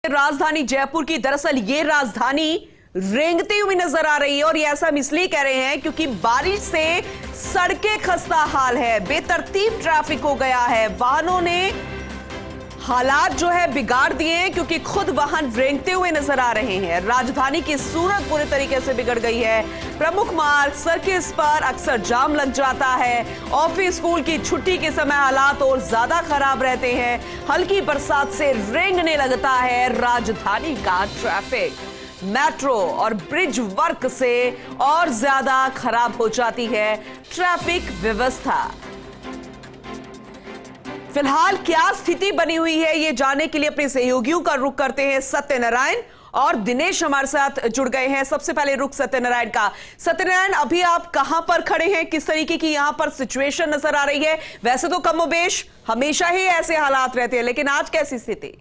राजधानी जयपुर की दरअसल ये राजधानी रेंगती हुई नजर आ रही है और ये ऐसा हम इसलिए कह रहे हैं क्योंकि बारिश से सड़कें खस्ता हाल है, बेतरतीब ट्रैफिक हो गया है। वाहनों ने हालात जो है बिगाड़ दिए हैं क्योंकि खुद वाहन रेंगते हुए नजर आ रहे हैं। राजधानी की सूरत पूरे तरीके से बिगड़ गई है। प्रमुख मार्ग सर्किस पर अक्सर जाम लग जाता है। ऑफिस स्कूल की छुट्टी के समय हालात और ज्यादा खराब रहते हैं। हल्की बरसात से रेंगने लगता है राजधानी का ट्रैफिक। मेट्रो और ब्रिज वर्क से और ज्यादा खराब हो जाती है ट्रैफिक व्यवस्था। फिलहाल क्या स्थिति बनी हुई है ये जानने के लिए अपने सहयोगियों का रुख करते हैं। सत्यनारायण और दिनेश हमारे साथ जुड़ गए हैं। सबसे पहले रुख सत्यनारायण का। सत्यनारायण, अभी आप कहां पर खड़े हैं? किस तरीके की यहां पर सिचुएशन नजर आ रही है? वैसे तो कमोबेश हमेशा ही ऐसे हालात रहते हैं, लेकिन आज कैसी स्थिति?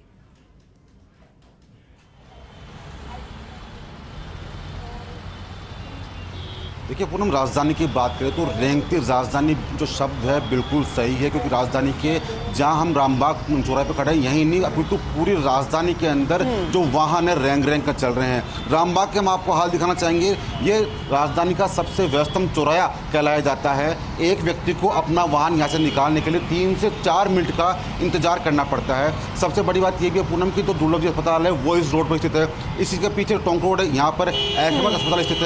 देखिए पूनम, राजधानी की बात करें तो रेंगती राजधानी जो शब्द है बिल्कुल सही है, क्योंकि राजधानी के जहां हम रामबाग चौराहे पे खड़े हैं यहीं नहीं, अभी तो पूरी राजधानी के अंदर जो वाहन है रेंग रेंग कर चल रहे हैं। रामबाग के हम आपको हाल दिखाना चाहेंगे। ये राजधानी का सबसे व्यस्तम चौराहा कहलाया जाता है। एक व्यक्ति को अपना वाहन यहाँ से निकालने के लिए 3 से 4 मिनट का इंतजार करना पड़ता है। सबसे बड़ी बात यह भी है पूनम की तो दुर्लभ जी अस्पताल है वो इस रोड पर स्थित है। इसी के पीछे टोंक रोड है, यहाँ पर ऐशबाग अस्पताल स्थित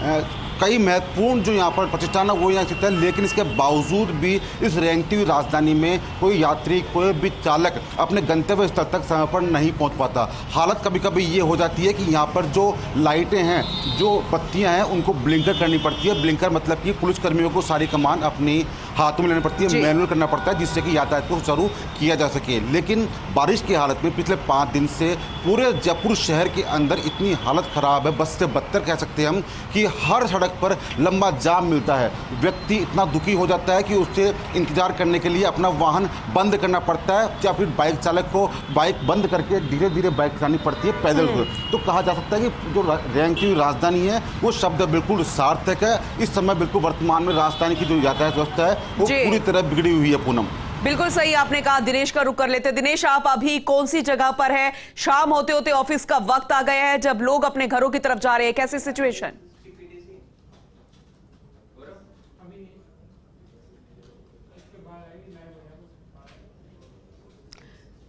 है। कई महत्वपूर्ण जो यहाँ पर प्रतिष्ठान है वो यहाँ स्थित है, लेकिन इसके बावजूद भी इस रेंगती हुई राजधानी में कोई यात्री, कोई भी चालक अपने गंतव्य स्थल तक समय पर नहीं पहुँच पाता। हालत कभी कभी ये हो जाती है कि यहाँ पर जो लाइटें हैं, जो बत्तियाँ हैं, उनको ब्लिंकर करनी पड़ती है। ब्लिंकर मतलब कि पुलिसकर्मियों को सारी कमान अपनी हाथों में लेनी पड़ती है, मैनुअल करना पड़ता है, जिससे कि यातायात को सुचारू किया जा सके। लेकिन बारिश की हालत में पिछले 5 दिन से पूरे जयपुर शहर के अंदर इतनी हालत ख़राब है, बस से बदतर कह सकते हैं हम, कि हर सड़क पर लंबा जाम मिलता है। व्यक्ति इतना दुखी हो जाता है कि उसे इंतजार करने के लिए अपना वाहन बंद करना पड़ता है, या फिर बाइक चालक को बाइक बंद करके धीरे धीरे बाइक चलानी पड़ती है पैदल। तो कहा जा सकता है कि जो रेंगती हुई राजधानी है वो शब्द बिल्कुल सार्थक है। इस समय बिल्कुल वर्तमान में राजधानी की जो यातायात व्यवस्था है वो पूरी तरह बिगड़ी हुई है पूनम। बिल्कुल सही आपने कहा। दिनेश का रुख कर लेते। दिनेश, आप अभी कौन सी जगह पर है? शाम होते होते ऑफिस का वक्त आ गया है, जब लोग अपने घरों की तरफ जा रहे हैं, कैसी सिचुएशन?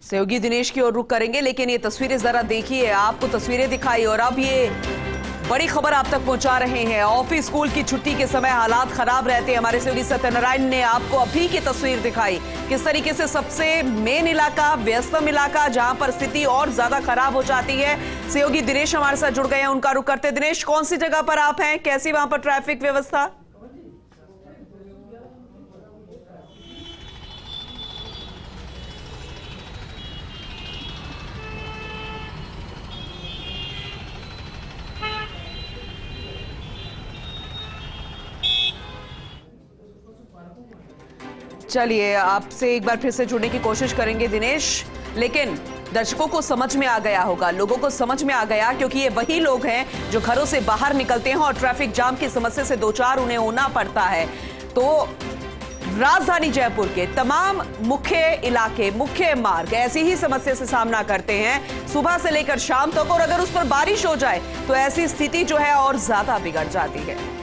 सहयोगी दिनेश की ओर रुख करेंगे, लेकिन ये तस्वीरें जरा देखिए। आपको तस्वीरें दिखाई और अब ये बड़ी खबर आप तक पहुंचा रहे हैं। ऑफिस स्कूल की छुट्टी के समय हालात खराब रहते हैं। हमारे सहयोगी सत्यनारायण ने आपको अभी की तस्वीर दिखाई, किस तरीके से सबसे मेन इलाका, व्यस्तम इलाका, जहां पर स्थिति और ज्यादा खराब हो जाती है। सहयोगी दिनेश हमारे साथ जुड़ गए हैं, उनका रुख करते। दिनेश, कौन सी जगह पर आप हैं? कैसी वहां पर ट्रैफिक व्यवस्था? चलिए आपसे एक बार फिर से जुड़ने की कोशिश करेंगे दिनेश, लेकिन दर्शकों को समझ में आ गया होगा, लोगों को समझ में आ गया, क्योंकि ये वही लोग हैं जो घरों से बाहर निकलते हैं और ट्रैफिक जाम की समस्या से दो चार उन्हें होना पड़ता है। तो राजधानी जयपुर के तमाम मुख्य इलाके, मुख्य मार्ग ऐसी ही समस्या से सामना करते हैं सुबह से लेकर शाम तक, और अगर उस पर बारिश हो जाए तो ऐसी स्थिति जो है और ज्यादा बिगड़ जाती है।